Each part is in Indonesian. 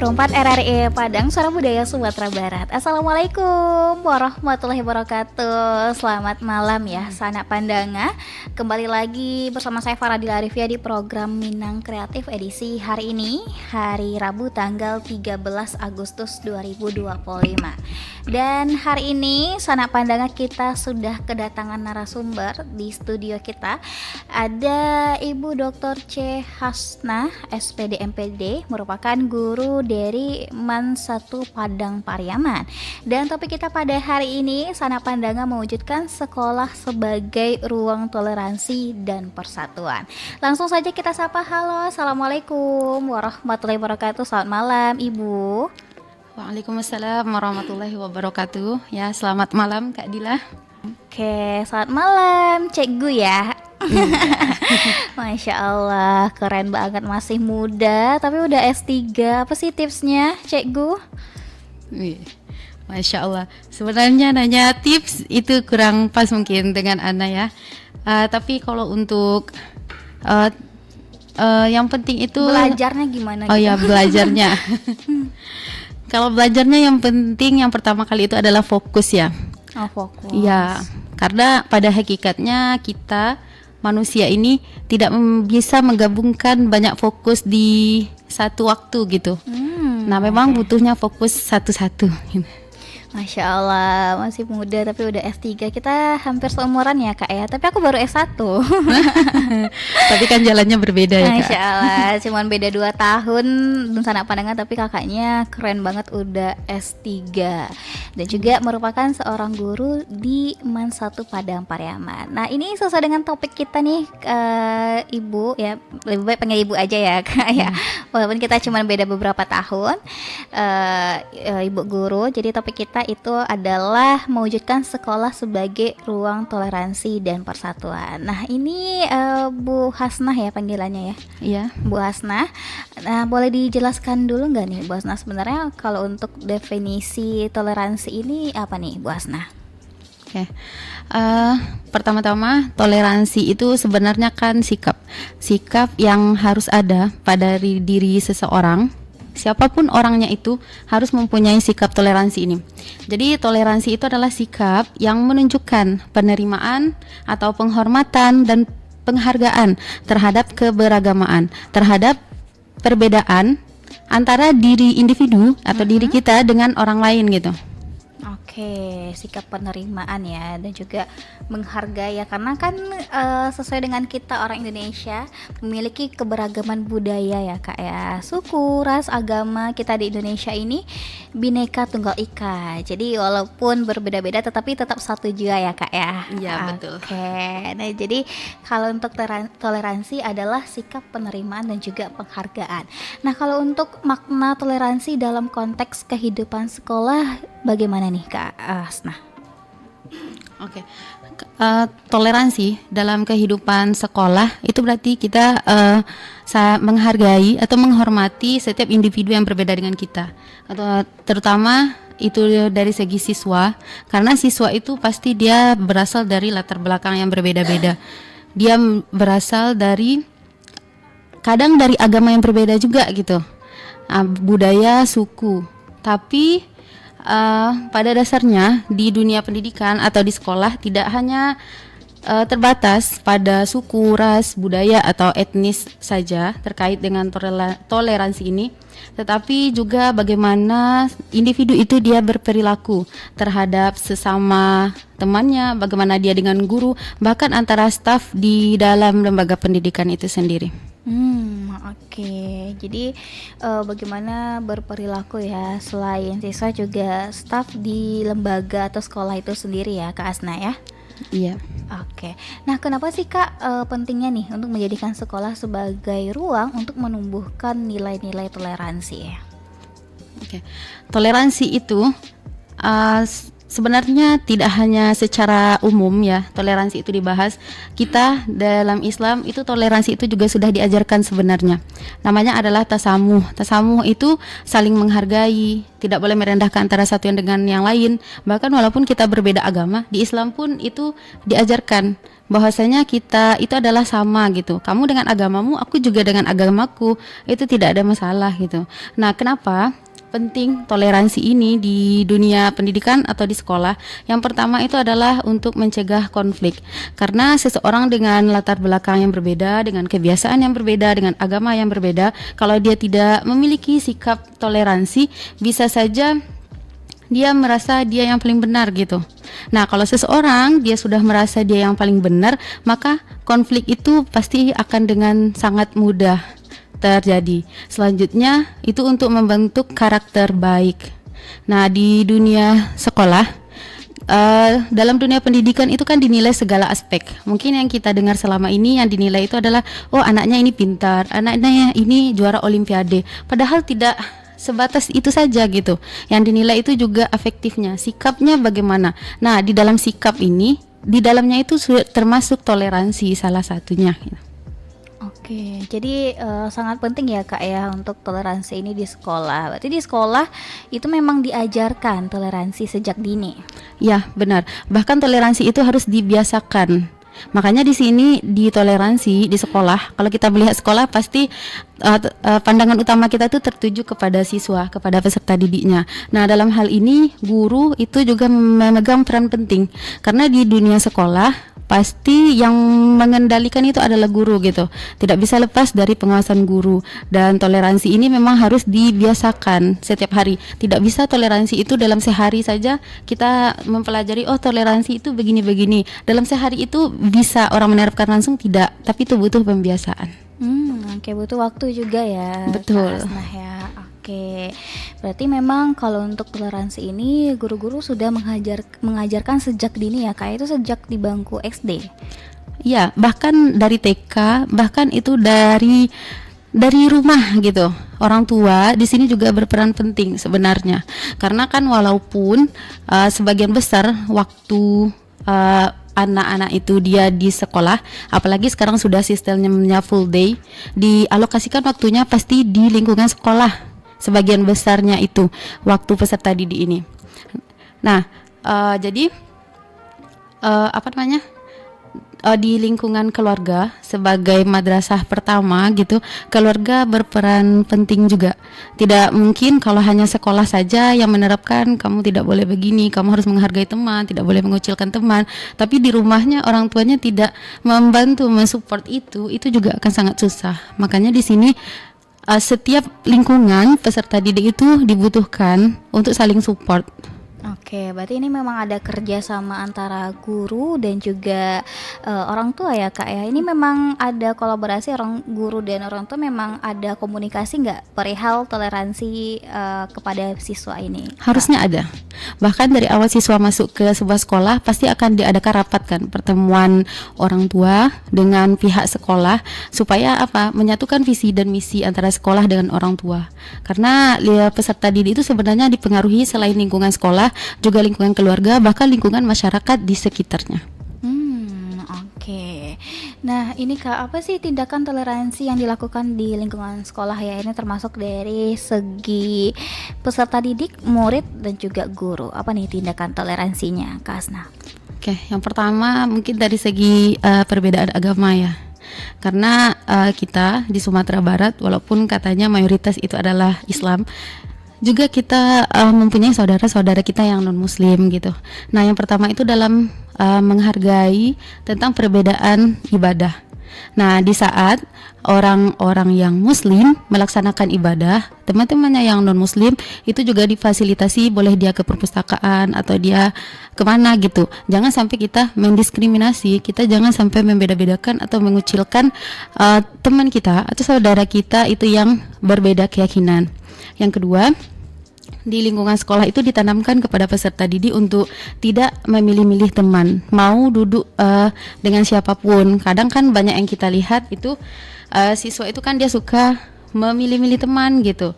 Perempat RRI Padang, Suara Budaya Sumatera Barat. Assalamualaikum warahmatullahi wabarakatuh. Selamat malam ya, sanak pandanga. Kembali lagi bersama saya Faradila Arifia di program Minang Kreatif edisi hari ini, hari Rabu tanggal 13 Agustus 2025. Dan hari ini sanak pandanga kita sudah kedatangan narasumber di studio kita. Ada Ibu Dr. C. Hasnah, SPD MPD, merupakan guru dari MAN 1 Padang Pariaman. Dan topik kita pada hari ini, sanak pandanga mewujudkan sekolah sebagai ruang toleransi dan persatuan. Langsung saja kita sapa. Halo, assalamualaikum warahmatullahi wabarakatuh. Selamat malam Ibu. Waalaikumsalam warahmatullahi wabarakatuh. Ya, selamat malam Kak Dila. Oke, selamat malam Cikgu ya. Masya Allah, keren banget, masih muda tapi udah S3. Apa sih tipsnya Cikgu? Masya Allah. Sebenarnya nanya tips itu kurang pas mungkin dengan Ana ya. Tapi kalau untuk yang penting itu belajarnya gimana? Oh gitu? Ya, belajarnya. Kalau belajarnya yang penting yang pertama kali itu adalah fokus ya. Oh, fokus. Ya, karena pada hakikatnya kita manusia ini tidak bisa menggabungkan banyak fokus di satu waktu gitu. Nah, memang butuhnya fokus satu-satu. Masya Allah, masih muda tapi udah S3. Kita hampir seumuran ya Kak ya, tapi aku baru S1. Tapi kan jalannya berbeda ya Kak. Masya Allah, cuman beda 2 tahun dan sanak pandangan, tapi kakaknya keren banget udah S3. Dan juga merupakan seorang guru di MAN 1 Padang Pariaman. Nah, ini sesuai dengan topik kita nih Ibu ya, lebih baik panggil Ibu aja ya Kak ya. Walaupun kita cuman beda beberapa tahun. Ibu guru, jadi topik kita itu adalah mewujudkan sekolah sebagai ruang toleransi dan persatuan. Nah, ini Bu Hasnah ya panggilannya ya. Iya. Bu Hasnah. Nah, boleh dijelaskan dulu nggak nih Bu Hasnah, sebenarnya kalau untuk definisi toleransi ini apa nih Bu Hasnah? Oke. Pertama-tama toleransi itu sebenarnya kan sikap yang harus ada pada diri seseorang. Siapapun orangnya itu harus mempunyai sikap toleransi ini. Jadi toleransi itu adalah sikap yang menunjukkan penerimaan atau penghormatan dan penghargaan terhadap keberagamaan, terhadap perbedaan antara diri individu atau diri kita dengan orang lain gitu. Oke, sikap penerimaan ya, dan juga menghargai ya, karena kan sesuai dengan kita orang Indonesia memiliki keberagaman budaya ya Kak ya, suku, ras, agama. Kita di Indonesia ini Bhinneka Tunggal Ika, jadi walaupun berbeda-beda tetapi tetap satu jua ya Kak ya. Iya, betul. Oke, nah jadi kalau untuk toleransi adalah sikap penerimaan dan juga penghargaan. Nah, kalau untuk makna toleransi dalam konteks kehidupan sekolah bagaimana nih Kak Hasnah? Oke. Toleransi dalam kehidupan sekolah itu berarti kita menghargai atau menghormati setiap individu yang berbeda dengan kita, atau terutama itu dari segi siswa, karena siswa itu pasti dia berasal dari latar belakang yang berbeda-beda. Dia berasal dari kadang dari agama yang berbeda juga gitu, budaya, suku. Tapi pada dasarnya di dunia pendidikan atau di sekolah tidak hanya terbatas pada suku, ras, budaya atau etnis saja terkait dengan toleransi ini, tetapi juga bagaimana individu itu dia berperilaku terhadap sesama temannya, bagaimana dia dengan guru, bahkan antara staf di dalam lembaga pendidikan itu sendiri. Oke. Jadi bagaimana berperilaku ya, selain siswa juga staf di lembaga atau sekolah itu sendiri ya Kak Hasnah ya? Iya. Oke. Nah, kenapa sih Kak pentingnya nih untuk menjadikan sekolah sebagai ruang untuk menumbuhkan nilai-nilai toleransi ya? Oke. Toleransi itu Sebenarnya tidak hanya secara umum ya toleransi itu dibahas. Kita dalam Islam itu toleransi itu juga sudah diajarkan sebenarnya. Namanya adalah tasamuh. Tasamuh itu saling menghargai, tidak boleh merendahkan antara satu yang dengan yang lain. Bahkan walaupun kita berbeda agama, di Islam pun itu diajarkan bahwasanya kita itu adalah sama gitu. Kamu dengan agamamu, aku juga dengan agamaku. Itu tidak ada masalah gitu. Nah, kenapa penting toleransi ini di dunia pendidikan atau di sekolah? Yang pertama itu adalah untuk mencegah konflik. Karena seseorang dengan latar belakang yang berbeda, dengan kebiasaan yang berbeda, dengan agama yang berbeda, kalau dia tidak memiliki sikap toleransi, bisa saja dia merasa dia yang paling benar gitu. Nah, kalau seseorang dia sudah merasa dia yang paling benar, maka konflik itu pasti akan dengan sangat mudah terjadi. Selanjutnya itu untuk membentuk karakter baik. Nah, di dunia sekolah, dalam dunia pendidikan itu kan dinilai segala aspek. Mungkin yang kita dengar selama ini yang dinilai itu adalah, oh anaknya ini pintar, anaknya ini juara olimpiade. Padahal tidak sebatas itu saja gitu. Yang dinilai itu juga afektifnya, sikapnya bagaimana. Nah, di dalam sikap ini, di dalamnya itu termasuk toleransi salah satunya. Oke, jadi sangat penting ya Kak ya untuk toleransi ini di sekolah. Berarti di sekolah itu memang diajarkan toleransi sejak dini. Ya, benar. Bahkan toleransi itu harus dibiasakan. Makanya di sini di toleransi di sekolah, kalau kita melihat sekolah pasti pandangan utama kita itu tertuju kepada siswa, kepada peserta didiknya. Nah, dalam hal ini guru itu juga memegang peran penting karena di dunia sekolah pasti yang mengendalikan itu adalah guru gitu. Tidak bisa lepas dari pengawasan guru, dan toleransi ini memang harus dibiasakan setiap hari. Tidak bisa toleransi itu dalam sehari saja kita mempelajari, oh toleransi itu begini-begini. Dalam sehari itu bisa orang menerapkan langsung, tidak, tapi itu butuh pembiasaan. Oke, butuh waktu juga ya. Betul. Nah ya, oke. Berarti memang kalau untuk toleransi ini guru-guru sudah mengajarkan sejak dini ya Kak, itu sejak di bangku SD. Ya, bahkan dari TK, bahkan itu dari rumah gitu. Orang tua di sini juga berperan penting sebenarnya. Karena kan walaupun sebagian besar waktu anak-anak itu dia di sekolah, apalagi sekarang sudah sistemnya full day, dialokasikan waktunya pasti di lingkungan sekolah. Sebagian besarnya itu waktu peserta didik ini. Nah, jadi di lingkungan keluarga sebagai madrasah pertama gitu, keluarga berperan penting juga. Tidak mungkin kalau hanya sekolah saja yang menerapkan kamu tidak boleh begini, kamu harus menghargai teman, tidak boleh mengucilkan teman, tapi di rumahnya orang tuanya tidak membantu mensupport itu juga akan sangat susah. Makanya di sini setiap lingkungan peserta didik itu dibutuhkan untuk saling support. Oke, berarti ini memang ada kerja sama antara guru dan juga orang tua ya Kak ya. Ini memang ada kolaborasi orang guru dan orang tua, memang ada komunikasi nggak perihal toleransi kepada siswa ini? Harusnya ada. Bahkan dari awal siswa masuk ke sebuah sekolah pasti akan diadakan rapat kan, pertemuan orang tua dengan pihak sekolah supaya menyatukan visi dan misi antara sekolah dengan orang tua. Karena peserta didik itu sebenarnya dipengaruhi selain lingkungan sekolah juga lingkungan keluarga, bahkan lingkungan masyarakat di sekitarnya. Oke. Nah, ini Kak, apa sih tindakan toleransi yang dilakukan di lingkungan sekolah ya? Ini termasuk dari segi peserta didik, murid, dan juga guru. Apa nih tindakan toleransinya, Kak Asna? Oke, yang pertama mungkin dari segi perbedaan agama ya. Karena kita di Sumatera Barat, walaupun katanya mayoritas itu adalah Islam, juga kita mempunyai saudara-saudara kita yang non-muslim gitu. Nah, yang pertama itu dalam menghargai tentang perbedaan ibadah. Nah, di saat orang-orang yang muslim melaksanakan ibadah, teman-temannya yang non-muslim itu juga difasilitasi, boleh dia ke perpustakaan atau dia kemana gitu. Jangan sampai kita mendiskriminasi, kita jangan sampai membeda-bedakan atau mengucilkan teman kita atau saudara kita itu yang berbeda keyakinan. Yang kedua, di lingkungan sekolah itu ditanamkan kepada peserta didik untuk tidak memilih-milih teman, mau duduk dengan siapapun. Kadang kan banyak yang kita lihat itu siswa itu kan dia suka memilih-milih teman gitu.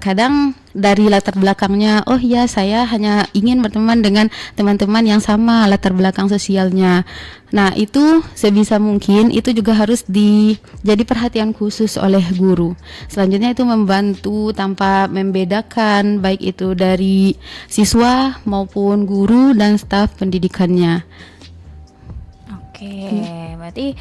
kadang dari latar belakangnya, oh ya saya hanya ingin berteman dengan teman-teman yang sama latar belakang sosialnya. Nah itu sebisa mungkin itu juga harus jadi perhatian khusus oleh guru. Selanjutnya itu membantu tanpa membedakan baik itu dari siswa maupun guru dan staf pendidikannya. Oke, berarti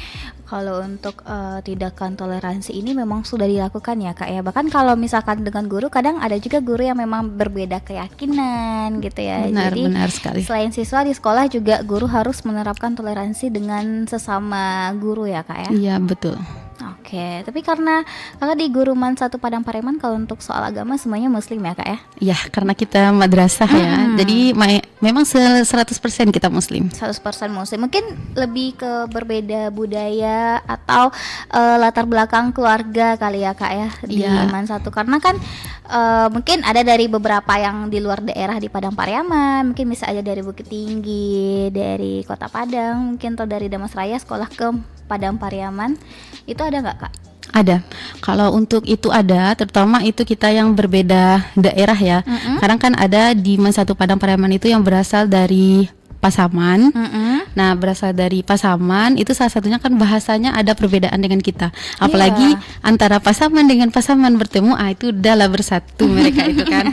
kalau untuk tindakan toleransi ini memang sudah dilakukan ya Kak ya. Bahkan kalau misalkan dengan guru, kadang ada juga guru yang memang berbeda keyakinan gitu ya. Jadi Benar sekali. selain siswa di sekolah juga guru harus menerapkan toleransi dengan sesama guru ya Kak ya. Iya betul. Oke, tapi karena Kakak di Guruman 1 Padang Pariaman, kalau untuk soal agama semuanya muslim ya Kak ya? Ya karena kita madrasah ya, jadi memang 100% kita muslim. 100% muslim. Mungkin lebih ke berbeda budaya atau latar belakang keluarga kali ya Kak ya di Iya. Iman 1. Karena kan mungkin ada dari beberapa yang di luar daerah di Padang Pariaman, mungkin bisa aja dari Bukit Tinggi, dari Kota Padang, mungkin atau dari Damasraya sekolah ke Padang Pariaman. Itu ada nggak Kak? Ada. Kalau untuk itu ada, terutama itu kita yang berbeda daerah ya. Kadang kan ada di Iman 1 Padang Pariaman itu yang berasal dari Pasaman. Nah, berasal dari Pasaman itu salah satunya kan bahasanya ada perbedaan dengan kita. Apalagi antara Pasaman dengan Pasaman bertemu, itu udahlah bersatu mereka itu kan.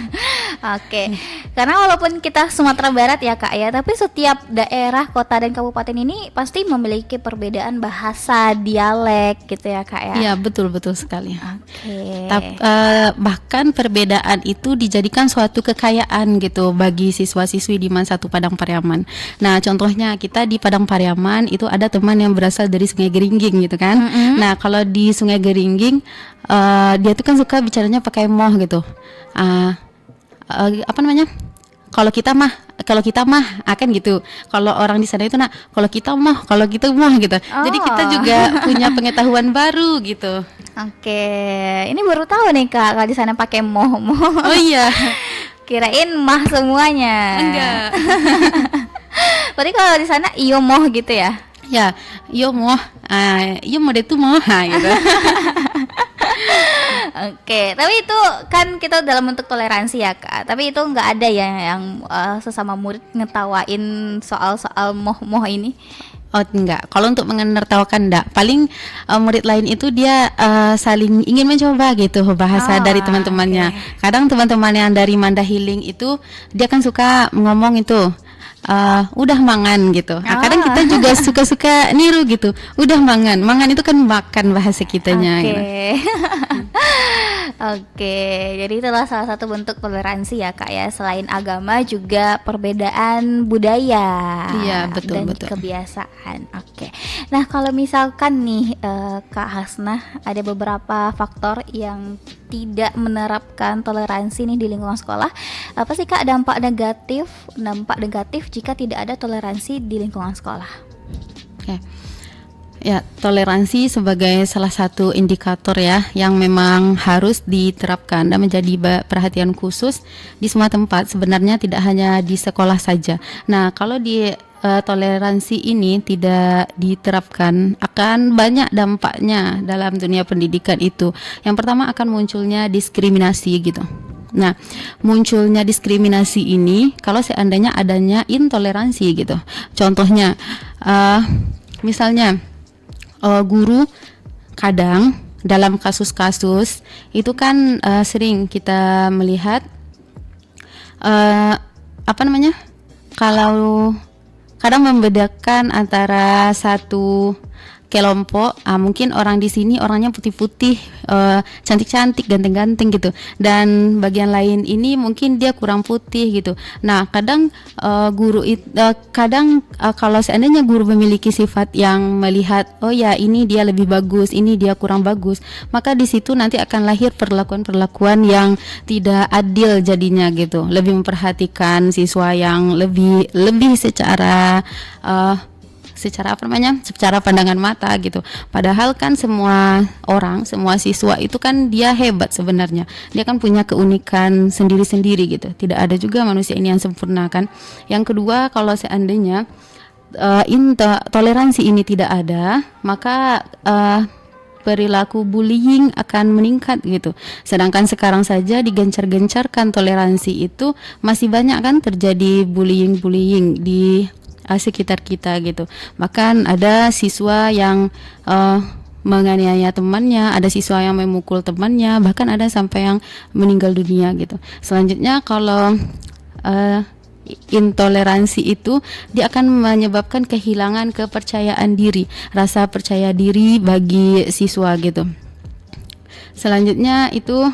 Oke, karena walaupun kita Sumatera Barat ya Kak ya, tapi setiap daerah, kota dan kabupaten ini pasti memiliki perbedaan bahasa, dialek gitu ya Kak ya. Iya, betul sekali. Oke. Bahkan perbedaan itu dijadikan suatu kekayaan gitu bagi siswa-siswi di Iman 1 Padang Pariaman. Nah, contohnya kita di Padang Pariaman itu ada teman yang berasal dari Sungai Geringging gitu kan. Nah, kalau di Sungai Geringging dia tuh kan suka bicaranya pakai moh gitu. Apa namanya? Kalau kita mah akan gitu. Kalau orang di sana itu kalau kita mah gitu. Jadi kita juga punya pengetahuan baru gitu. Oke, ini baru tahu nih Kak, kalau di sana pakai moh. Oh iya. Kirain mah semuanya. Enggak. Berarti kalau di sana iyo moh gitu ya? Ya, iyo moh deh tuh moh gitu. Oke, tapi itu kan kita dalam bentuk toleransi ya Kak. Tapi itu nggak ada ya yang sesama murid ngetawain soal-soal moh-moh ini? Oh enggak, kalau untuk menertawakan enggak. Paling murid lain itu dia saling ingin mencoba gitu bahasa dari teman-temannya. Kadang teman-teman yang dari Mandahiling itu dia kan suka ngomong itu udah mangan gitu. Kadang kita juga suka-suka niru gitu. Udah mangan itu kan makan bahasa kitanya. Oke. Gitu. Oke, jadi itulah salah satu bentuk toleransi ya Kak ya. Selain agama juga perbedaan budaya. Iya, betul. Kebiasaan. Oke. Nah, kalau misalkan nih Kak Hasnah, ada beberapa faktor yang tidak menerapkan toleransi nih di lingkungan sekolah. Apa sih Kak dampak negatif jika tidak ada toleransi di lingkungan sekolah? Oke. Ya, toleransi sebagai salah satu indikator ya yang memang harus diterapkan dan menjadi perhatian khusus di semua tempat. Sebenarnya tidak hanya di sekolah saja. Nah, kalau di toleransi ini tidak diterapkan, akan banyak dampaknya dalam dunia pendidikan itu. Yang pertama akan munculnya diskriminasi gitu. Nah, munculnya diskriminasi ini kalau seandainya adanya intoleransi gitu. Contohnya, misalnya guru kadang dalam kasus-kasus itu kan sering kita melihat kalau kadang membedakan antara satu kelompok, mungkin orang di sini orangnya putih-putih, cantik-cantik, ganteng-ganteng gitu, dan bagian lain ini mungkin dia kurang putih gitu. Nah, kadang kalau seandainya guru memiliki sifat yang melihat, oh ya ini dia lebih bagus, ini dia kurang bagus, maka di situ nanti akan lahir perlakuan-perlakuan yang tidak adil jadinya gitu. Lebih memperhatikan siswa yang lebih secara secara pandangan mata gitu. Padahal kan semua siswa itu kan dia hebat sebenarnya. Dia kan punya keunikan sendiri-sendiri gitu. Tidak ada juga manusia ini yang sempurna kan. Yang kedua, kalau seandainya toleransi ini tidak ada, maka perilaku bullying akan meningkat gitu. Sedangkan sekarang saja digencar-gencarkan toleransi itu masih banyak kan terjadi bullying di sekitar kita gitu. Bahkan ada siswa yang menganiaya temannya, ada siswa yang memukul temannya, bahkan ada sampai yang meninggal dunia gitu. Selanjutnya kalau intoleransi itu dia akan menyebabkan kehilangan kepercayaan diri, rasa percaya diri bagi siswa gitu. Selanjutnya itu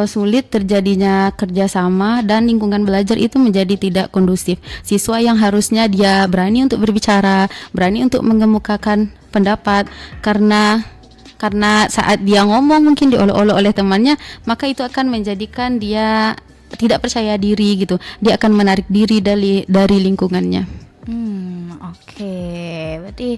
sulit terjadinya kerjasama dan lingkungan belajar itu menjadi tidak kondusif. Siswa yang harusnya dia berani untuk berbicara, berani untuk mengemukakan pendapat, karena saat dia ngomong mungkin diolok-olok oleh temannya, maka itu akan menjadikan dia tidak percaya diri gitu. Dia akan menarik diri dari lingkungannya. Oke. Berarti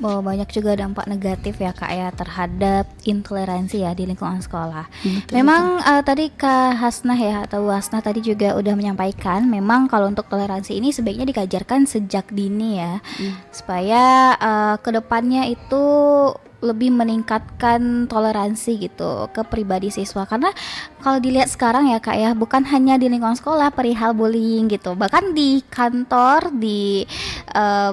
banyak juga dampak negatif ya Kak ya terhadap intoleransi ya di lingkungan sekolah. Memang tadi Kak Hasnah ya atau Wasnah tadi juga udah menyampaikan, memang kalau untuk toleransi ini sebaiknya dikajarkan sejak dini ya, supaya kedepannya itu lebih meningkatkan toleransi gitu ke pribadi siswa. Karena kalau dilihat sekarang ya Kak ya, bukan hanya di lingkungan sekolah perihal bullying gitu, bahkan di kantor, di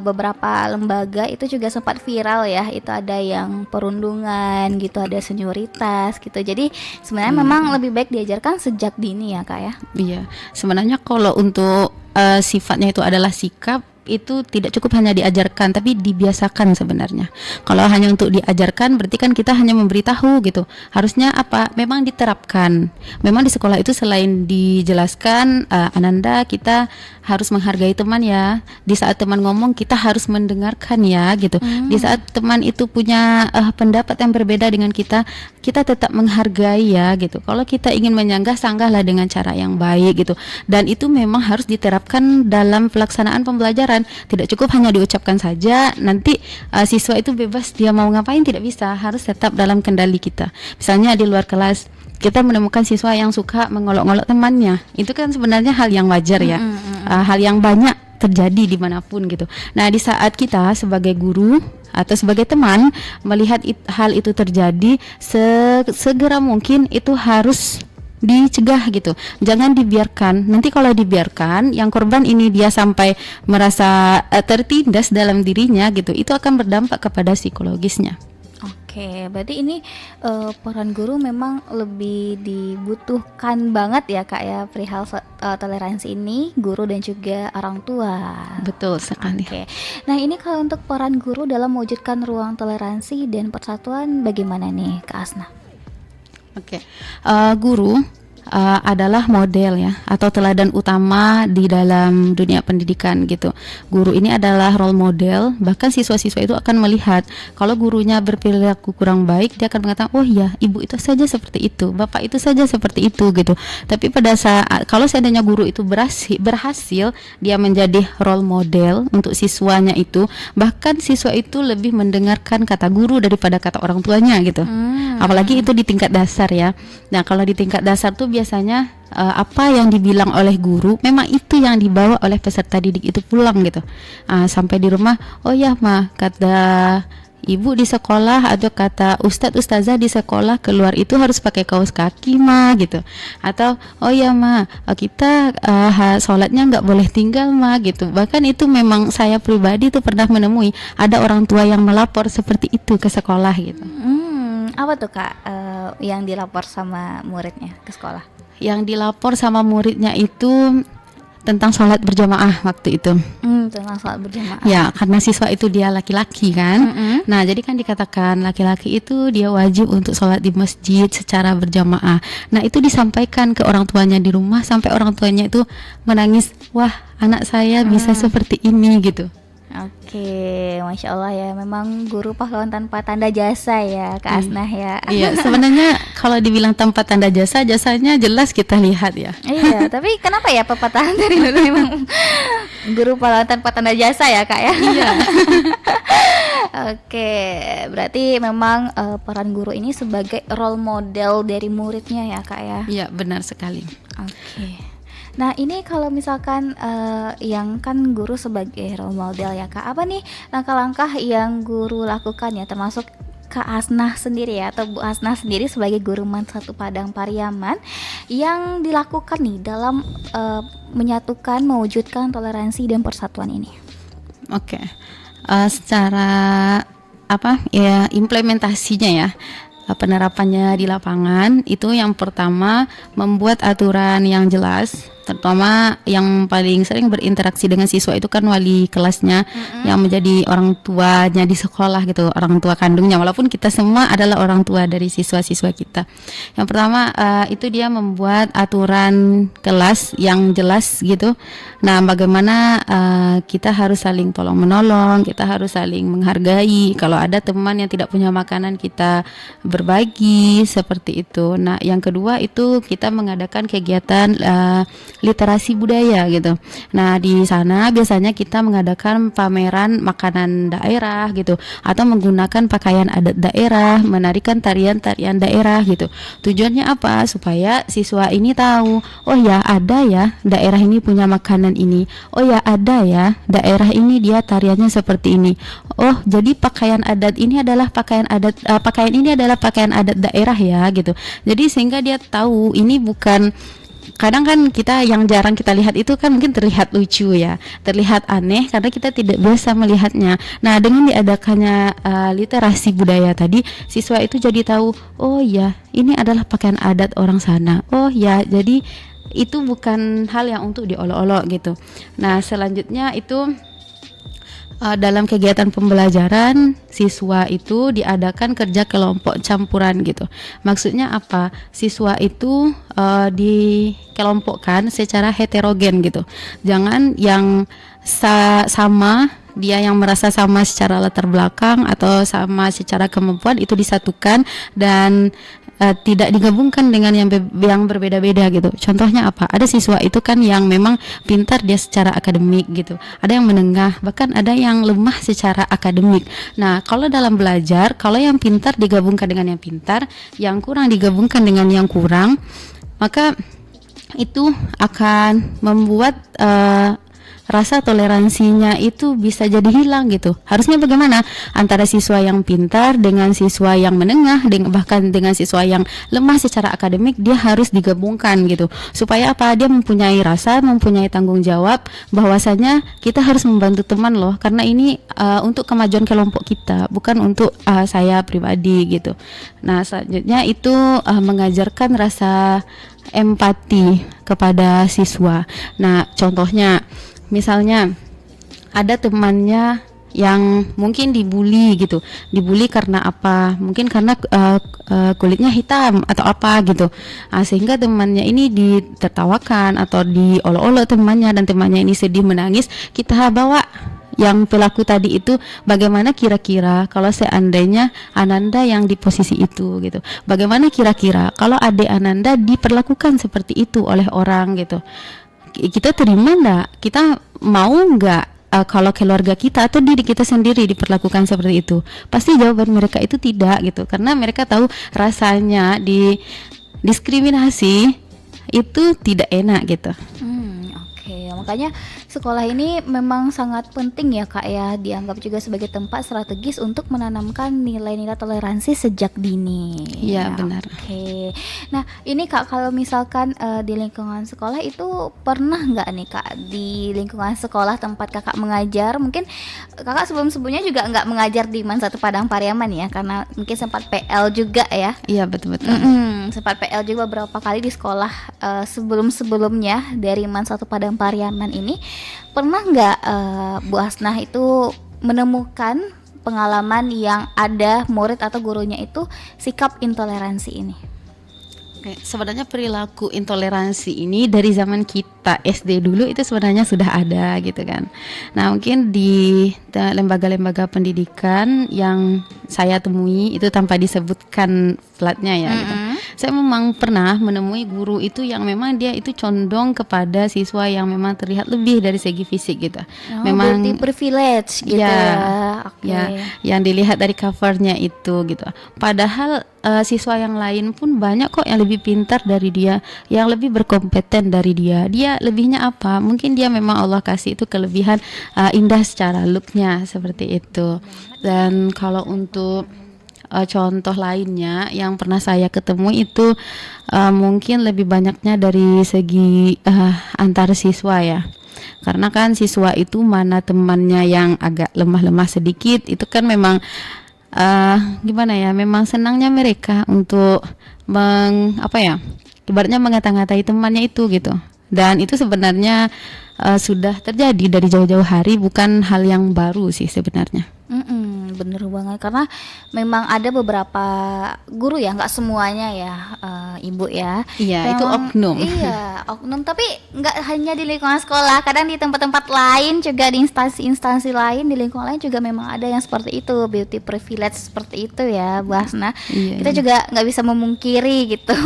beberapa lembaga itu juga sempat viral ya, itu ada yang perundungan gitu, ada senioritas gitu. Jadi sebenarnya memang lebih baik diajarkan sejak dini ya Kak ya. Iya, sebenarnya kalau untuk sifatnya itu adalah sikap, itu tidak cukup hanya diajarkan tapi dibiasakan sebenarnya. Kalau hanya untuk diajarkan berarti kan kita hanya memberitahu gitu. Harusnya apa? Memang diterapkan. Memang di sekolah itu selain dijelaskan, Ananda kita harus menghargai teman ya. Di saat teman ngomong kita harus mendengarkan ya gitu. Di saat teman itu punya pendapat yang berbeda dengan kita tetap menghargai ya gitu. Kalau kita ingin menyanggah, sanggahlah dengan cara yang baik gitu. Dan itu memang harus diterapkan dalam pelaksanaan pembelajaran. Tidak cukup hanya diucapkan saja, nanti siswa itu bebas dia mau ngapain, tidak bisa, harus tetap dalam kendali kita. Misalnya di luar kelas kita menemukan siswa yang suka mengolok-olok temannya, itu kan sebenarnya hal yang wajar ya, hal yang banyak terjadi dimanapun gitu. Nah di saat kita sebagai guru atau sebagai teman melihat hal itu terjadi, segera mungkin itu harus dicegah gitu. Jangan dibiarkan. Nanti kalau dibiarkan, yang korban ini dia sampai merasa tertindas dalam dirinya gitu, itu akan berdampak kepada psikologisnya. Oke, berarti ini peran guru memang lebih dibutuhkan banget ya Kak ya perihal toleransi ini, guru dan juga orang tua. Betul sekali. Oke. Nah ini kalau untuk peran guru dalam mewujudkan ruang toleransi dan persatuan bagaimana nih Kak Asna? Oke, guru adalah model ya atau teladan utama di dalam dunia pendidikan gitu. Guru ini adalah role model, bahkan siswa-siswa itu akan melihat kalau gurunya berperilaku kurang baik, dia akan mengatakan, oh ya ibu itu saja seperti itu, bapak itu saja seperti itu gitu. Tapi pada saat kalau seandainya guru itu berhasil dia menjadi role model untuk siswanya itu, bahkan siswa itu lebih mendengarkan kata guru daripada kata orang tuanya gitu. Apalagi itu di tingkat dasar ya. Nah kalau di tingkat dasar tuh biasanya apa yang dibilang oleh guru memang itu yang dibawa oleh peserta didik itu pulang gitu. Sampai di rumah, oh ya ma, kata ibu di sekolah atau kata ustadz ustazah di sekolah keluar itu harus pakai kaos kaki ma gitu. Atau oh ya ma, kita sholatnya nggak boleh tinggal ma gitu. Bahkan itu memang saya pribadi tuh pernah menemui ada orang tua yang melapor seperti itu ke sekolah gitu. Apa tuh Kak yang dilapor sama muridnya ke sekolah? Yang dilapor sama muridnya itu tentang sholat berjamaah waktu itu. Tentang sholat berjamaah. Ya, karena siswa itu dia laki-laki kan. Nah, jadi kan dikatakan laki-laki itu dia wajib untuk sholat di masjid secara berjamaah. Nah, itu disampaikan ke orang tuanya di rumah sampai orang tuanya itu menangis. Wah, anak saya bisa seperti ini gitu. Oke, Masya Allah ya, memang guru pahlawan tanpa tanda jasa ya Kak Asnah ya. Iya, sebenarnya kalau dibilang tanpa tanda jasa, jasanya jelas kita lihat ya. Iya, tapi kenapa ya pepatah dari dulu memang guru pahlawan tanpa tanda jasa ya Kak ya. Iya. Oke, berarti memang peran guru ini sebagai role model dari muridnya ya Kak ya. Iya, benar sekali. Oke. Nah ini kalau misalkan yang kan guru sebagai role model ya Kak, apa nih langkah-langkah yang guru lakukan ya, termasuk Kak Hasnah sendiri ya, atau Bu Hasnah sendiri sebagai guru MAN 1 Padang Pariaman yang dilakukan nih dalam menyatukan, mewujudkan toleransi dan persatuan ini? Oke. Secara apa ya implementasinya ya, penerapannya di lapangan itu yang pertama membuat aturan yang jelas, terutama yang paling sering berinteraksi dengan siswa itu kan wali kelasnya yang menjadi orang tuanya di sekolah gitu, orang tua kandungnya, walaupun kita semua adalah orang tua dari siswa-siswa kita. Yang pertama itu dia membuat aturan kelas yang jelas gitu. Nah, bagaimana kita harus saling tolong menolong, kita harus saling menghargai. Kalau ada teman yang tidak punya makanan, kita berbagi seperti itu. Nah, yang kedua itu kita mengadakan kegiatan literasi budaya gitu. Nah, di sana biasanya kita mengadakan pameran makanan daerah gitu, atau menggunakan pakaian adat daerah, menarikan tarian-tarian daerah gitu. Tujuannya apa? Supaya siswa ini tahu, oh ya ada ya daerah ini punya makanan ini. Oh ya ada ya daerah ini dia tariannya seperti ini. Oh, jadi pakaian adat ini adalah pakaian adat pakaian ini adalah pakaian adat daerah ya gitu. Jadi sehingga dia tahu ini bukan, kadang kan kita yang jarang kita lihat itu kan mungkin terlihat lucu ya, terlihat aneh karena kita tidak biasa melihatnya. Nah, dengan diadakannya literasi budaya tadi, siswa itu jadi tahu, oh ya ini adalah pakaian adat orang sana. Oh ya, jadi itu bukan hal yang untuk diolok-olok gitu. Nah, selanjutnya itu dalam kegiatan pembelajaran siswa itu diadakan kerja kelompok campuran gitu. Maksudnya apa? Siswa itu dikelompokkan secara heterogen gitu. Jangan yang sama, dia yang merasa sama secara latar belakang atau sama secara kemampuan itu disatukan dan tidak digabungkan dengan yang berbeda-beda gitu. Contohnya apa? Ada siswa itu kan yang memang pintar dia secara akademik gitu. Ada yang menengah, bahkan ada yang lemah secara akademik. Nah, kalau dalam belajar, kalau yang pintar digabungkan dengan yang pintar, yang kurang digabungkan dengan yang kurang, maka itu akan membuat rasa toleransinya itu bisa jadi hilang gitu. Harusnya bagaimana? Antara siswa yang pintar dengan siswa yang menengah, bahkan dengan siswa yang lemah secara akademik, dia harus digabungkan gitu. Supaya apa? Dia mempunyai rasa, mempunyai tanggung jawab bahwasanya kita harus membantu teman loh, karena ini untuk kemajuan kelompok kita, bukan untuk saya pribadi gitu. Nah, selanjutnya itu mengajarkan rasa empati kepada siswa. Nah, contohnya misalnya ada temannya yang mungkin dibully gitu, dibully karena apa? Mungkin karena kulitnya hitam atau apa gitu. Sehingga temannya ini ditertawakan atau diolok-olok temannya, dan temannya ini sedih menangis. Kita bawa yang pelaku tadi itu, bagaimana kira-kira kalau seandainya Ananda yang di posisi itu gitu. Bagaimana kira-kira kalau adik Ananda diperlakukan seperti itu oleh orang gitu. Kita terima enggak? Kita mau enggak kalau keluarga kita atau diri kita sendiri diperlakukan seperti itu? Pasti jawaban mereka itu tidak gitu, karena mereka tahu rasanya diskriminasi itu tidak enak gitu. Oke, makanya sekolah ini memang sangat penting ya Kak ya, dianggap juga sebagai tempat strategis untuk menanamkan nilai-nilai toleransi sejak dini. Iya, benar. Oke, nah ini Kak, kalau misalkan di lingkungan sekolah itu pernah nggak nih Kak, di lingkungan sekolah tempat Kakak mengajar, mungkin Kakak sebelum-sebelumnya juga nggak mengajar di MAN 1 Padang Pariaman ya, karena mungkin sempat PL juga ya. Iya, betul-betul. Sempat PL juga beberapa kali di sekolah sebelum-sebelumnya dari MAN 1 Padang Pariaman ini. Pernah nggak Bu Hasnah itu menemukan pengalaman yang ada murid atau gurunya itu sikap intoleransi ini? Oke, sebenarnya perilaku intoleransi ini dari zaman kita SD dulu itu sebenarnya sudah ada gitu kan. Nah, mungkin di lembaga-lembaga pendidikan yang saya temui itu tanpa disebutkan platnya ya gitu. Saya memang pernah menemui guru itu yang memang dia itu condong kepada siswa yang memang terlihat lebih dari segi fisik gitu. Memang berarti privilege gitu ya. Okay. Ya, yang dilihat dari covernya itu gitu. Padahal siswa yang lain pun banyak kok yang lebih pintar dari dia, yang lebih berkompeten dari dia. Dia lebihnya apa? Mungkin dia memang Allah kasih itu kelebihan indah secara looknya seperti itu. Dan kalau untuk contoh lainnya yang pernah saya ketemu itu mungkin lebih banyaknya dari segi antar siswa ya. Karena kan siswa itu mana temannya yang agak lemah-lemah sedikit, itu kan memang gimana ya, memang senangnya mereka untuk ibaratnya mengata-ngatai temannya itu gitu. Dan itu sebenarnya sudah terjadi dari jauh-jauh hari, bukan hal yang baru sih sebenarnya. Bener banget, karena memang ada beberapa guru ya, nggak semuanya ya, ibu ya. Iya, itu oknum. Iya, oknum. Tapi nggak hanya di lingkungan sekolah, kadang di tempat-tempat lain juga, di instansi-instansi lain, di lingkungan lain juga memang ada yang seperti itu, beauty privilege seperti itu ya, Bu Hasna. Iya, Kita juga nggak bisa memungkiri gitu.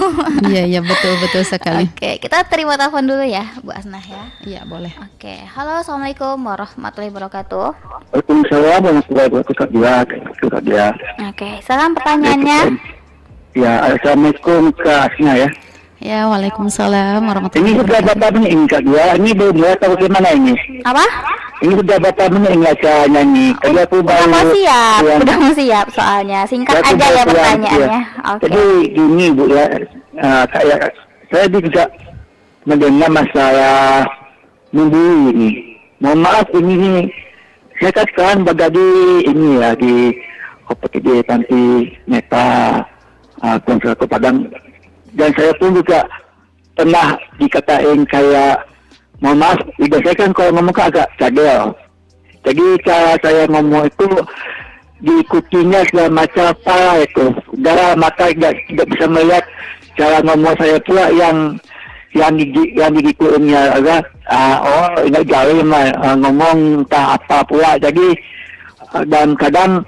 Iya, betul sekali. Oke, kita terima telepon dulu ya, Bu Hasna ya. Iya, boleh. Oke, halo, assalamualaikum warahmatullahi wabarakatuh. Waalaikumsalam warahmatullahi wabarakatuh. Ya. Oke, salam pertanyaannya. Ya, assalamualaikum Kak Asna ya. Ya, waalaikumsalam Ini warahmatullahi sudah wabarakatuh. Bapak menyanyi Kak Dua. Ini belum ya atau bagaimana ini? Apa? Ini sudah Bapak menyanyi Kak nyanyi. Tadi aku Udah mau siap, pulang. udah mau siap soalnya. Singkat Aku aja baru ya pulang, pertanyaannya. ya. Oke. Jadi gini Bu ya, saya juga mendengar masalah membeli ini. Mohon maaf ini saya kan sekarang berada ini ya di di panti Neta Konsul Padang, dan saya pun juga pernah dikatain kayak, mohon maaf, lidah saya kan kalau ngomong agak cadel. Jadi cara saya ngomong itu diikutinya segala macam apa itu. Darah mata tidak bisa melihat cara ngomong saya pula yang digikuinnya agak ingat jauh ngomong entah apa pula. Jadi dan kadang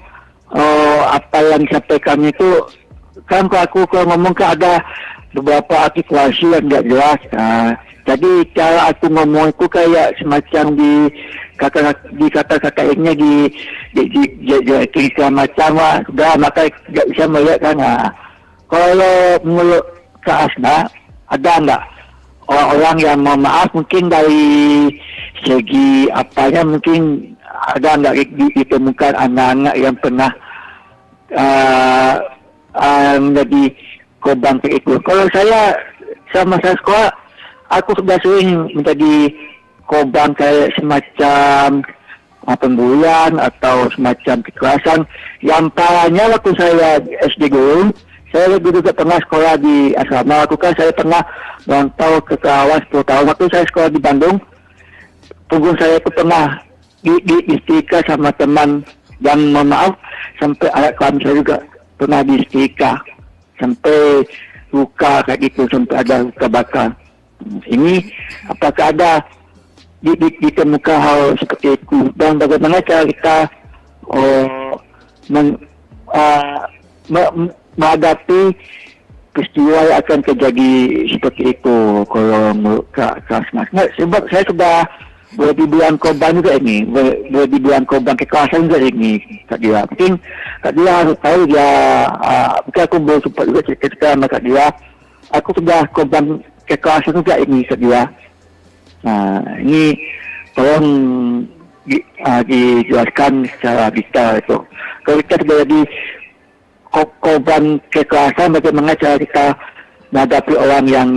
apa yang disampaikan itu kan kalau aku ngomong kan ada beberapa artikulasi yang tidak jelas. Jadi cara aku ngomong itu kayak semacam di kata-katanya di macam sudah maka tidak bisa melihat kan. Kalau menurut Kak Asna ada enggak orang-orang yang mohon maaf mungkin dari segi apanya mungkin ada enggak ditemukan anak-anak yang pernah menjadi korban itu? Kalau saya sama saya sekolah, aku sudah sering menjadi korban kayak semacam pembulian atau semacam kekerasan. Yang parahnya waktu saya SD guru, saya juga pernah sekolah di asrama. Waktu kan saya pernah merantau ke Kerawang 10 tahun. Waktu saya sekolah di Bandung, punggung saya itu pernah disetrika sama teman, dan mohon maaf sampai anak kelamin saya juga pernah disetrika sampai luka kayak gitu, sampai ada luka bakar. Ini apakah ada ditemukan hal seperti itu, dan bagaimana cara kita menghadapi peristiwa yang akan terjadi seperti itu kalau menurut Kak Asna? Sebab saya sudah boleh dibilang korban juga ini, boleh dibilang korban kekerasan juga ini Kak Dia. Mungkin Kak Dia harus tahu dia, mungkin aku boleh sempat juga cerita sama Kak Dia, aku sudah korban kekerasan juga ini Kak Dia. Nah ini tolong dijelaskan secara detail itu. Kalau kita sudah jadi korban kekerasan, bagaimana cara kita menghadapi orang yang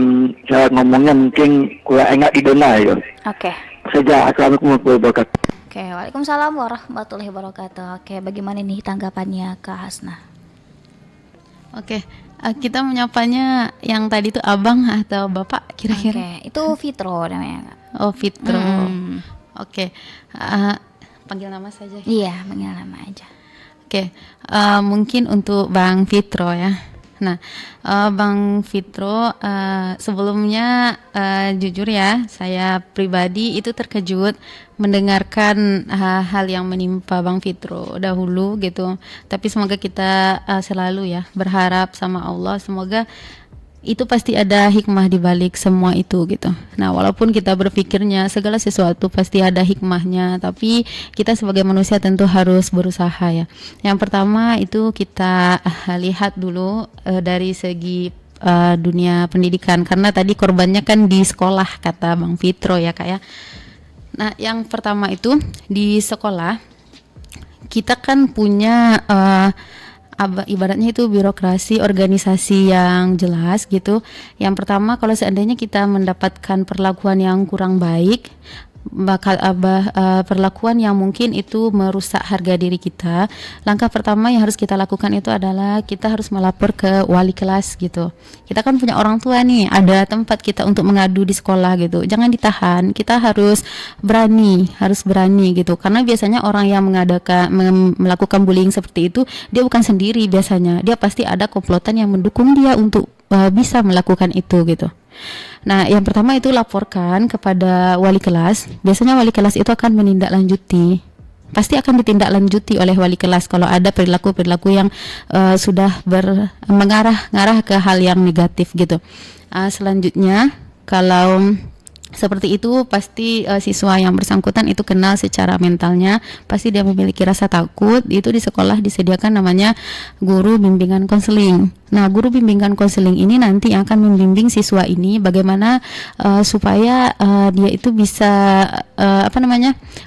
cara ngomongnya mungkin kurang enak didengar ya. Oke. Saja, assalamualaikum warahmatullahi wabarakatuh. Oke, waalaikumsalam warahmatullahi wabarakatuh. Oke, bagaimana nih tanggapannya Kak Hasna? Oke, kita menyapanya yang tadi itu abang atau bapak kira-kira? Oke, itu Fitro namanya Kak. Oh, Fitro. Oke, panggil nama saja. Iya, panggil nama aja. Oke, mungkin untuk Bang Fitro ya. Nah, Bang Fitro, sebelumnya jujur ya, saya pribadi itu terkejut mendengarkan hal yang menimpa Bang Fitro dahulu gitu. Tapi semoga kita selalu ya berharap sama Allah, semoga itu pasti ada hikmah di balik semua itu gitu. Nah, walaupun kita berpikirnya segala sesuatu pasti ada hikmahnya, tapi kita sebagai manusia tentu harus berusaha ya. Yang pertama itu kita lihat dulu dari segi dunia pendidikan, karena tadi korbannya kan di sekolah kata Bang Fitro ya Kak ya. Nah, yang pertama itu di sekolah kita kan punya ibaratnya itu birokrasi organisasi yang jelas gitu. Yang pertama, kalau seandainya kita mendapatkan perlakuan yang kurang baik, perlakuan yang mungkin itu merusak harga diri kita, langkah pertama yang harus kita lakukan itu adalah kita harus melapor ke wali kelas gitu. Kita kan punya orang tua nih, ada tempat kita untuk mengadu di sekolah gitu. Jangan ditahan, kita harus berani gitu. Karena biasanya orang yang melakukan bullying seperti itu, dia bukan sendiri biasanya. Dia pasti ada komplotan yang mendukung dia untuk bisa melakukan itu gitu. Nah, yang pertama itu laporkan kepada wali kelas. Biasanya wali kelas itu akan menindaklanjuti. Pasti akan ditindaklanjuti oleh wali kelas kalau ada perilaku-perilaku yang sudah mengarah ke hal yang negatif gitu. Selanjutnya, kalau seperti itu pasti siswa yang bersangkutan itu kenal secara mentalnya, pasti dia memiliki rasa takut. Itu di sekolah disediakan namanya guru bimbingan konseling. Nah, guru bimbingan konseling ini nanti akan membimbing siswa ini bagaimana supaya dia itu bisa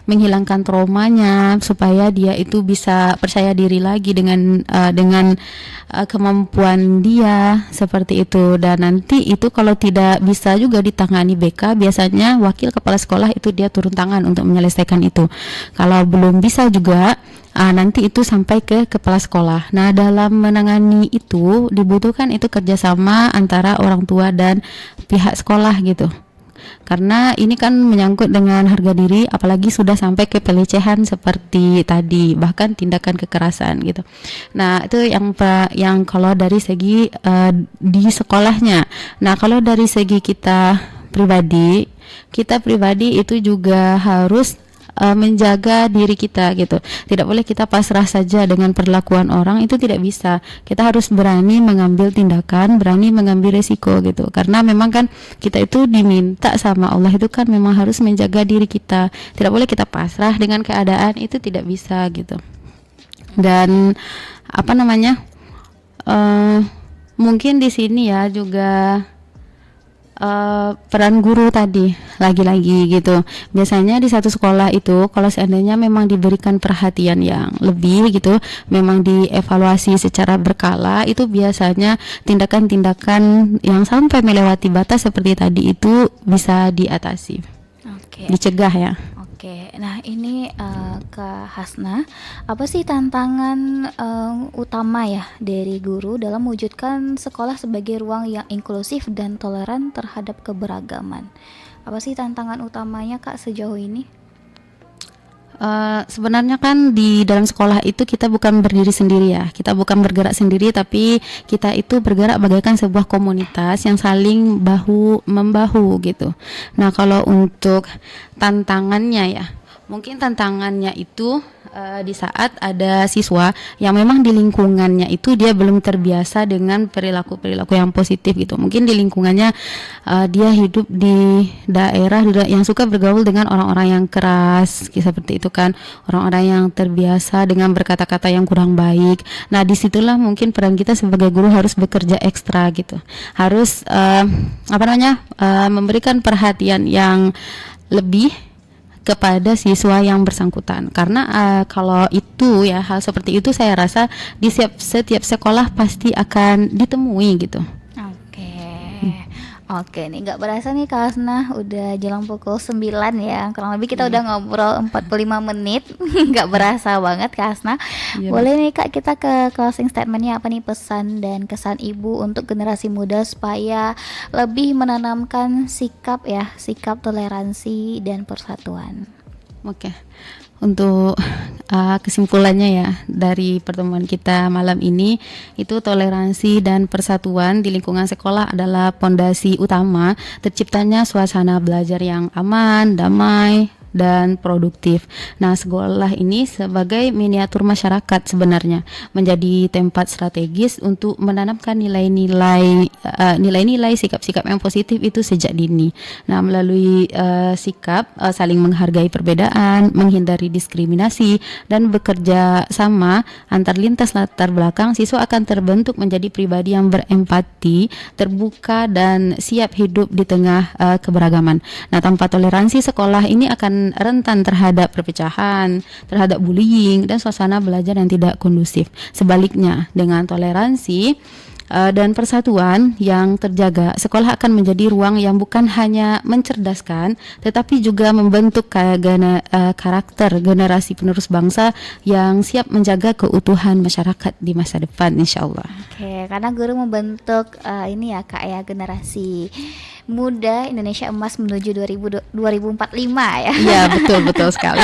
menghilangkan traumanya, supaya dia itu bisa percaya diri lagi dengan kemampuan dia seperti itu. Dan nanti itu kalau tidak bisa juga ditangani BK, biasanya wakil kepala sekolah itu dia turun tangan untuk menyelesaikan itu. Kalau belum bisa juga nanti itu sampai ke kepala sekolah. Nah, dalam menangani itu dibutuhkan itu kerjasama antara orang tua dan pihak sekolah gitu. Karena ini kan menyangkut dengan harga diri, apalagi sudah sampai ke pelecehan seperti tadi, bahkan tindakan kekerasan gitu. Nah, itu yang kalau dari segi di sekolahnya. Nah, kalau dari segi kita pribadi itu juga harus menjaga diri kita gitu. Tidak boleh kita pasrah saja dengan perlakuan orang, itu tidak bisa. Kita harus berani mengambil tindakan, berani mengambil resiko gitu. Karena memang kan kita itu diminta sama Allah itu kan memang harus menjaga diri kita. Tidak boleh kita pasrah dengan keadaan, itu tidak bisa gitu. Dan mungkin di sini ya juga peran guru tadi lagi-lagi gitu. Biasanya di satu sekolah itu kalau seandainya memang diberikan perhatian yang lebih gitu, memang dievaluasi secara berkala, itu biasanya tindakan-tindakan yang sampai melewati batas seperti tadi itu bisa diatasi. Dicegah ya. Oke, nah ini Kak Hasna, apa sih tantangan utama ya dari guru dalam mewujudkan sekolah sebagai ruang yang inklusif dan toleran terhadap keberagaman? Apa sih tantangan utamanya Kak sejauh ini? Sebenarnya kan di dalam sekolah itu kita bukan berdiri sendiri ya, kita bukan bergerak sendiri, tapi kita itu bergerak bagaikan sebuah komunitas yang saling bahu membahu gitu. Nah, kalau untuk tantangannya ya, mungkin tantangannya itu di saat ada siswa yang memang di lingkungannya itu dia belum terbiasa dengan perilaku-perilaku yang positif gitu. Mungkin di lingkungannya dia hidup di daerah yang suka bergaul dengan orang-orang yang keras seperti itu kan, orang-orang yang terbiasa dengan berkata-kata yang kurang baik. Nah, disitulah mungkin peran kita sebagai guru harus bekerja ekstra gitu, harus memberikan perhatian yang lebih kepada siswa yang bersangkutan. Karena kalau itu ya, hal seperti itu saya rasa di setiap sekolah pasti akan ditemui gitu. Oke nih, nggak berasa nih Kak Hasna udah jelang pukul 9 ya. Kurang lebih kita udah ngobrol 45 menit. Nggak berasa banget Kak Hasna. Boleh nih Kak, kita ke closing statementnya, apa nih pesan dan kesan Ibu untuk generasi muda supaya lebih menanamkan sikap toleransi dan persatuan. Oke. Untuk kesimpulannya ya dari pertemuan kita malam ini, itu toleransi dan persatuan di lingkungan sekolah adalah pondasi utama terciptanya suasana belajar yang aman, damai, dan produktif. Nah, sekolah ini sebagai miniatur masyarakat sebenarnya menjadi tempat strategis untuk menanamkan nilai-nilai sikap-sikap yang positif itu sejak dini. Nah, melalui sikap saling menghargai perbedaan, menghindari diskriminasi, dan bekerja sama antar lintas latar belakang, siswa akan terbentuk menjadi pribadi yang berempati, terbuka, dan siap hidup di tengah keberagaman. Nah, tanpa toleransi sekolah ini akan akan rentan terhadap perpecahan, terhadap bullying dan suasana belajar yang tidak kondusif. Sebaliknya, dengan toleransi dan persatuan yang terjaga, sekolah akan menjadi ruang yang bukan hanya mencerdaskan, tetapi juga membentuk karakter generasi penerus bangsa yang siap menjaga keutuhan masyarakat di masa depan, insyaallah. Oke, karena guru membentuk ini ya Kak ya, generasi muda Indonesia emas menuju 2045 ya. Iya, betul sekali.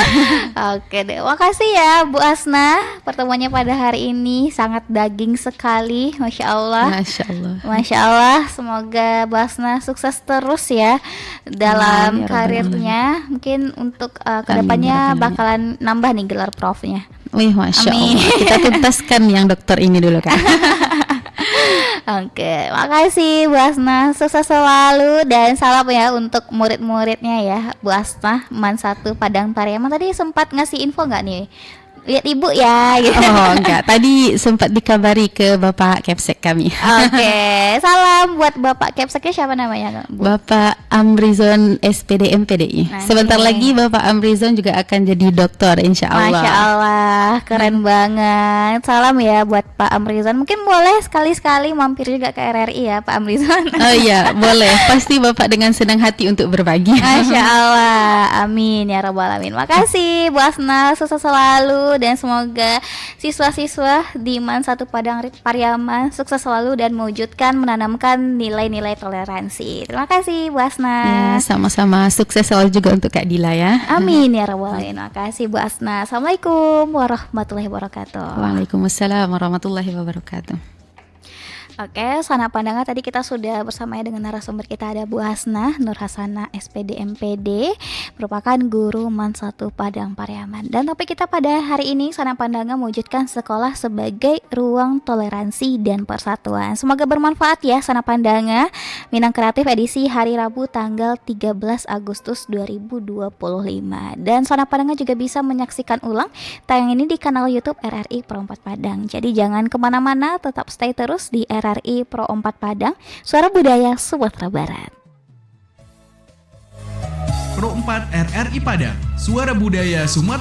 Oke deh, makasih ya Bu Asna. Pertemuannya pada hari ini sangat daging sekali, Masya Allah. Masya Allah. Masya Allah, semoga Bu Asna sukses terus ya dalam Amin, ya Rabbal karirnya. Mungkin untuk Amin, kedepannya ya Rabbal bakalan nambah nih gelar profnya. Wih, Masya Amin. Allah. Kita tuntaskan yang dokter ini dulu kan. Oke, makasih Bu Asna, sukses selalu dan salam ya untuk murid-muridnya ya Bu Asna Man 1 Padang Pariaman. Tadi sempat ngasih info nggak nih? Lihat ibu ya gitu. Oh enggak, tadi sempat dikabari ke Bapak Kepsek kami. Oke, salam buat Bapak Kepseknya, siapa namanya Bu? Bapak Amrizon SPD MPDI. Nah, Sebentar ini. lagi Bapak Amrizon juga akan jadi dokter, insya Allah. Masya Allah, keren banget. Salam ya buat Pak Amrizon. Mungkin boleh sekali-sekali mampir juga ke RRI ya Pak Amrizon. Oh iya, boleh. Pasti Bapak dengan senang hati untuk berbagi. Masya Allah, amin ya Rabbal Alamin. Makasih Bu Asna, sukses selalu dan semoga siswa-siswa di Man 1 Padang Pariaman sukses selalu dan mewujudkan menanamkan nilai-nilai toleransi. Terima kasih Bu Asna. Ya, sama-sama. Sukses selalu juga untuk Kak Dila ya. Amin ya Rabbal Alamin. Makasih Bu Asna. Assalamualaikum warahmatullahi wabarakatuh. Waalaikumsalam warahmatullahi wabarakatuh. Oke, Sana Pandangan, tadi kita sudah bersama dengan narasumber kita ada Bu Hasnah Nur Hasanah SPD MPD, merupakan guru Man 1 Padang Pariaman. Dan topik kita pada hari ini, Sana Pandangan mewujudkan sekolah sebagai ruang toleransi dan persatuan. Semoga bermanfaat ya Sana Pandangan. Minang Kreatif edisi hari Rabu tanggal 13 Agustus 2025. Dan Sana Pandangan juga bisa menyaksikan ulang tayang ini di kanal YouTube RRI Pro 4 Padang. Jadi jangan kemana-mana, tetap stay terus di RRI Pro 4 Padang, Suara Budaya Sumatera Barat. Pro 4 RRI Padang, Suara Budaya Sumatera